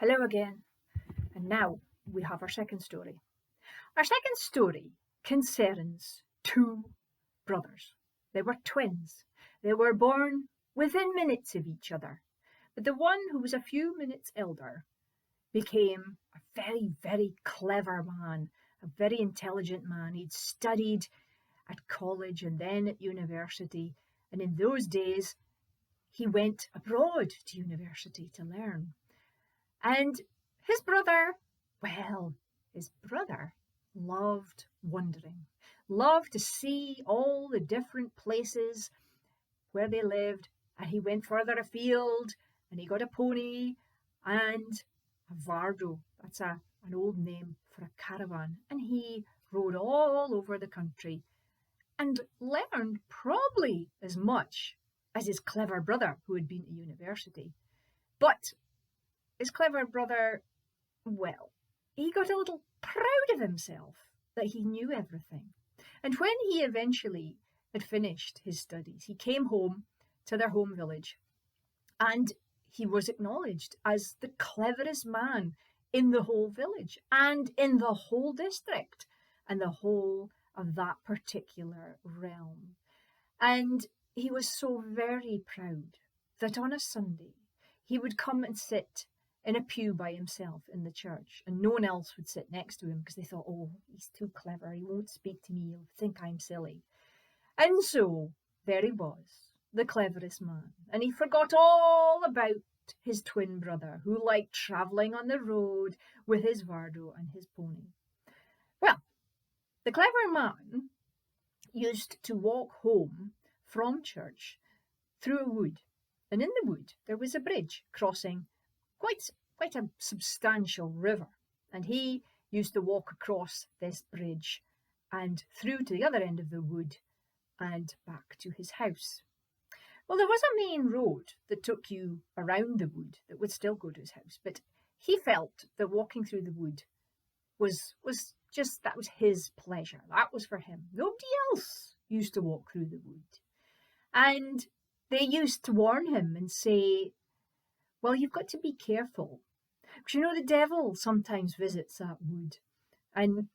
Hello again, and now we have our second story. Our second story concerns two brothers. They were twins. They were born within minutes of each other, but the one who was a few minutes elder became a very, very clever man, a very intelligent man. He'd studied at college and then at university, and in those days he went abroad to university to learn. And his brother loved wandering, loved to see all the different places where they lived. And he went further afield and he got a pony and a vardo. That's an old name for a caravan. And he rode all over the country and learned probably as much as his clever brother who had been to university. But his clever brother, he got a little proud of himself that he knew everything. And when he eventually had finished his studies, he came home to their home village and he was acknowledged as the cleverest man in the whole village and in the whole district and the whole of that particular realm. And he was so very proud that on a Sunday he would come and sit in a pew by himself in the church, and no one else would sit next to him because they thought, oh, he's too clever, he won't speak to me, he'll think I'm silly. And so there he was, the cleverest man, and he forgot all about his twin brother who liked travelling on the road with his vardo and his pony. Well, the clever man used to walk home from church through a wood, and in the wood there was a bridge crossing quite a substantial river, and he used to walk across this bridge and through to the other end of the wood and back to his house. Well, there was a main road that took you around the wood that would still go to his house, but he felt that walking through the wood was his pleasure. That was for him. Nobody else used to walk through the wood. And they used to warn him and say, well, you've got to be careful, because the devil sometimes visits that wood, and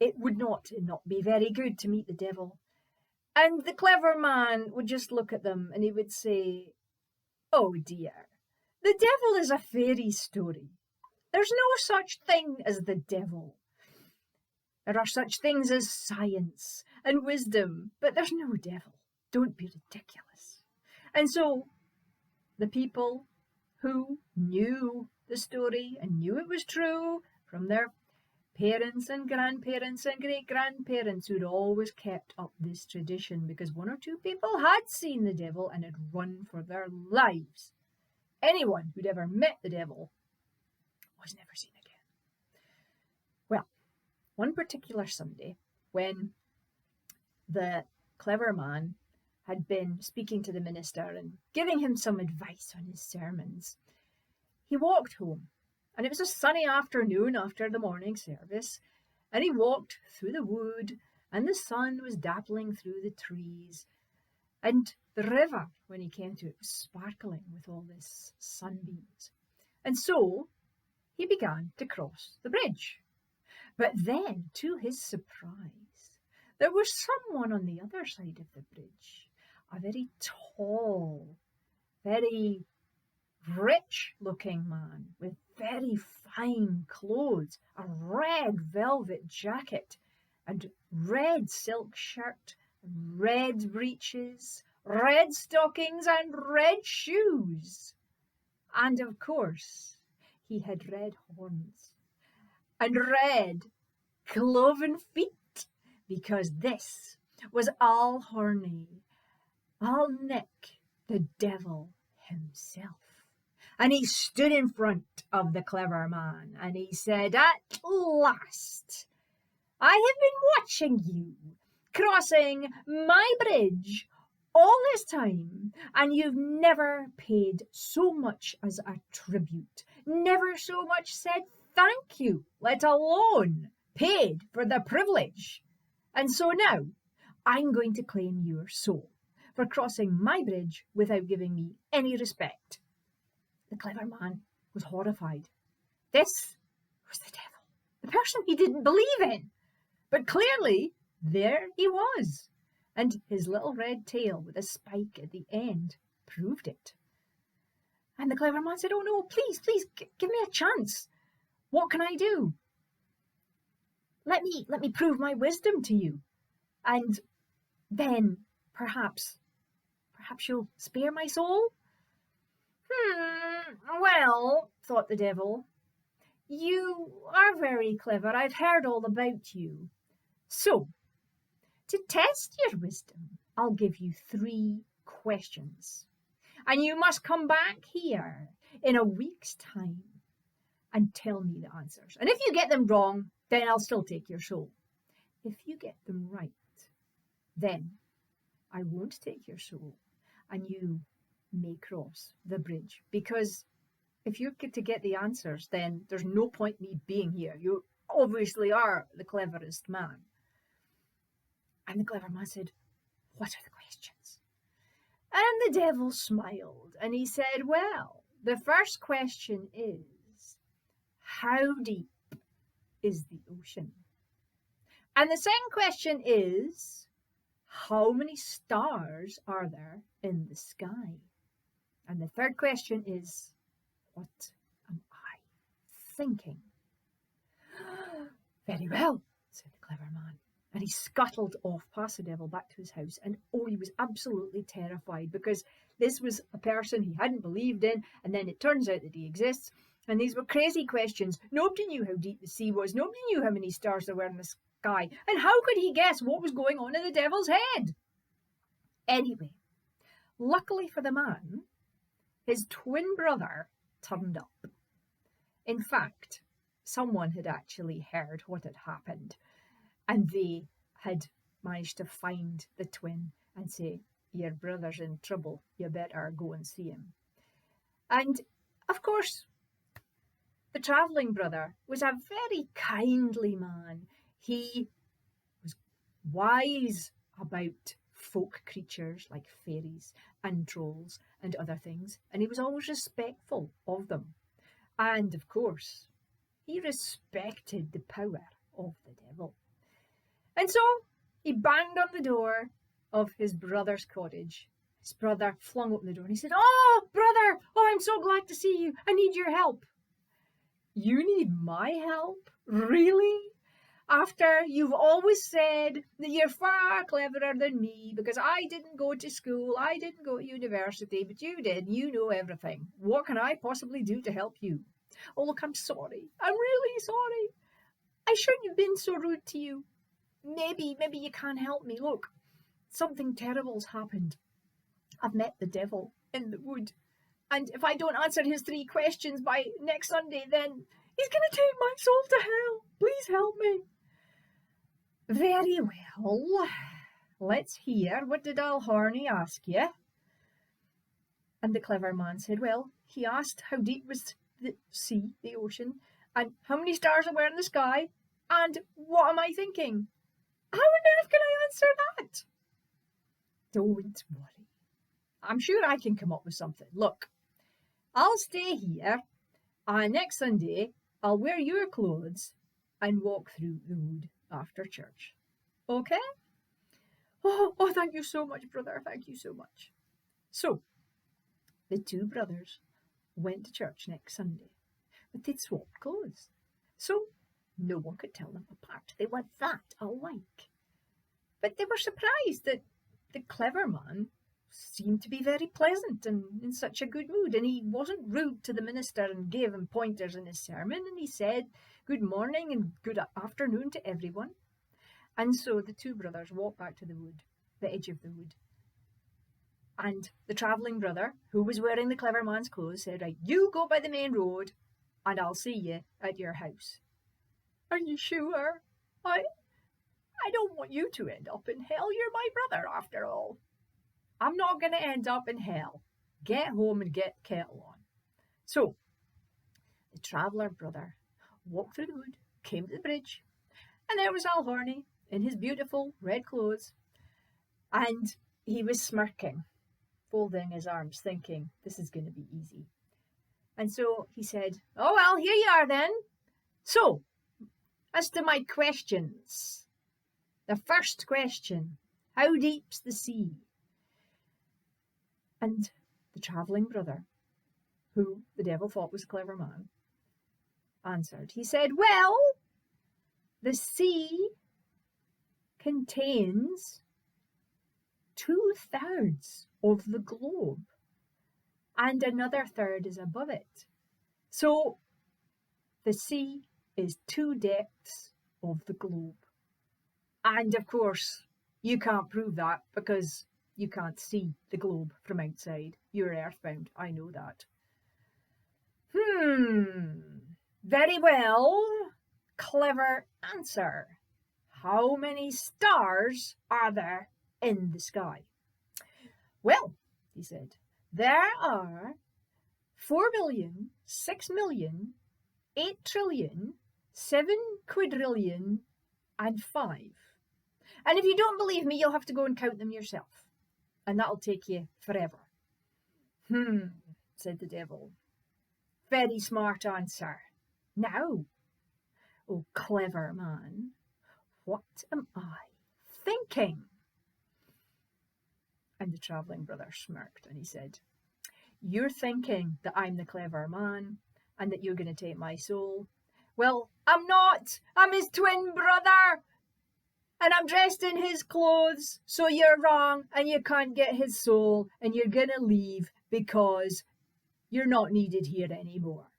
it would not be very good to meet the devil. And the clever man would just look at them and he would say, oh dear, the devil is a fairy story. There's no such thing as the devil. There are such things as science and wisdom, but there's no devil. Don't be ridiculous. And so the people who knew the story and knew it was true from their parents and grandparents and great-grandparents who'd always kept up this tradition, because one or two people had seen the devil and had run for their lives. Anyone who'd ever met the devil was never seen again. Well, one particular Sunday, when the clever man had been speaking to the minister and giving him some advice on his sermons, he walked home. And it was a sunny afternoon after the morning service, and he walked through the wood, and the sun was dappling through the trees, and the river, when he came to it, was sparkling with all this sunbeams. And so he began to cross the bridge. But then, to his surprise, there was someone on the other side of the bridge, a very tall, very rich-looking man with very fine clothes, a red velvet jacket and red silk shirt, red breeches, red stockings and red shoes. And of course, he had red horns and red cloven feet, because this was Alhorny, Alnick, the devil himself. And he stood in front of the clever man and he said, at last, I have been watching you crossing my bridge all this time, and you've never paid so much as a tribute, never so much said thank you, let alone paid for the privilege. And so now I'm going to claim your soul for crossing my bridge without giving me any respect. The clever man was horrified. This was the devil, the person he didn't believe in. But clearly, there he was, and his little red tail with a spike at the end proved it. And the clever man said, "Oh no, please, give me a chance. What can I do? Let me prove my wisdom to you, and then perhaps you'll spare my soul." Well, thought the devil, you are very clever. I've heard all about you. So, to test your wisdom, I'll give you 3 questions. And you must come back here in a week's time and tell me the answers. And if you get them wrong, then I'll still take your soul. If you get them right, then I won't take your soul and you may cross the bridge. Because if you get to get the answers, then there's no point me being here. You obviously are the cleverest man. And the clever man said, "What are the questions?" And the devil smiled and he said, "Well, the first question is, how deep is the ocean? And the second question is, how many stars are there in the sky? And the third question is, what am I thinking?" "Very well," said the clever man. And he scuttled off past the devil back to his house. And he was absolutely terrified, because this was a person he hadn't believed in. And then it turns out that he exists. And these were crazy questions. Nobody knew how deep the sea was. Nobody knew how many stars there were in the sky. And how could he guess what was going on in the devil's head? Anyway, luckily for the man, his twin brother turned up. In fact, someone had actually heard what had happened. And they had managed to find the twin and say, "Your brother's in trouble. You better go and see him." And, of course, the travelling brother was a very kindly man. He was wise about folk creatures like fairies and trolls and other things. And he was always respectful of them. And, of course, he respected the power of the devil. And so he banged on the door of his brother's cottage. His brother flung open the door and he said, "Oh, brother, I'm so glad to see you. I need your help." "You need my help? Really? After you've always said that you're far cleverer than me, because I didn't go to school, I didn't go to university, but you did, you know everything. What can I possibly do to help you?" "Oh, look, I'm sorry. I'm really sorry. I shouldn't have been so rude to you. Maybe you can't help me. Look, something terrible's happened. I've met the devil in the wood. And if I don't answer his 3 questions by next Sunday, then he's going to take my soul to hell. Please help me." "Very well. Let's hear. What did Alhorny ask you?" And the clever man said, well, he asked how deep was the sea, the ocean, and how many stars there were in the sky, and what am I thinking? How on earth can I answer that? Don't worry. I'm sure I can come up with something. Look, I'll stay here, and next Sunday I'll wear your clothes and walk through the wood after church. Okay? Oh, thank you so much, brother. Thank you so much. So, the 2 brothers went to church next Sunday, but they'd swapped clothes. So, no one could tell them apart. They were that alike. But they were surprised that the clever man seemed to be very pleasant and in such a good mood. And he wasn't rude to the minister and gave him pointers in his sermon. And he said good morning and good afternoon to everyone. And so the 2 brothers walked back to the wood, the edge of the wood. And the travelling brother, who was wearing the clever man's clothes, said, right, you go by the main road and I'll see you at your house. Are you sure? I don't want you to end up in hell. You're my brother after all. I'm not going to end up in hell. Get home and get the kettle on. So the traveller brother walked through the wood, came to the bridge, and there was Alhorny in his beautiful red clothes, and he was smirking, folding his arms, thinking, this is going to be easy. And so he said, oh, well, here you are then. So, as to my questions. The first question, how deep's the sea? And the travelling brother, who the devil thought was a clever man, answered. He said, well, the sea contains 2/3 of the globe, and another third is above it. So the sea is 2 depths of the globe. And of course, you can't prove that because you can't see the globe from outside. You're earthbound. I know that. Very well. Clever answer. How many stars are there in the sky? Well, he said, there are 4,000,000, 6,000,000, 8,000,000,000,000, 7,000,000,000,000, and 5. And if you don't believe me, you'll have to go and count them yourself. And that'll take you forever. Said the devil. Very smart answer. Now, oh clever man, what am I thinking? And the travelling brother smirked and he said, you're thinking that I'm the clever man and that you're going to take my soul. Well, I'm not. I'm his twin brother. And I'm dressed in his clothes. So you're wrong and you can't get his soul and you're going to leave because you're not needed here anymore.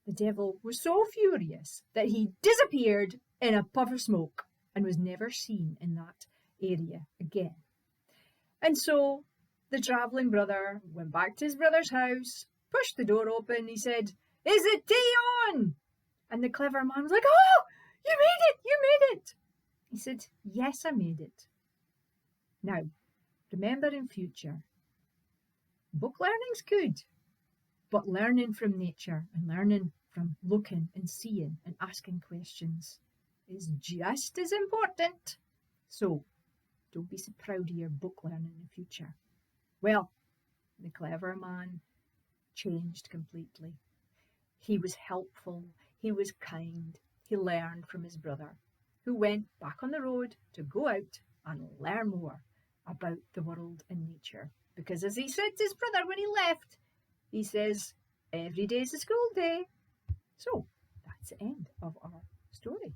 The devil was so furious that he disappeared in a puff of smoke and was never seen in that area again. And so the travelling brother went back to his brother's house, pushed the door open. He said, is it tea on? And the clever man was like, oh, you made it, you made it. He said, yes, I made it. Now, remember in future, book learning's good, but learning from nature and learning from looking and seeing and asking questions is just as important. So, don't be so proud of your book learning in the future. Well, the clever man changed completely. He was helpful, he was kind, he learned from his brother, who went back on the road to go out and learn more about the world and nature. Because as he said to his brother when he left, he says, every day's a school day. So, that's the end of our story.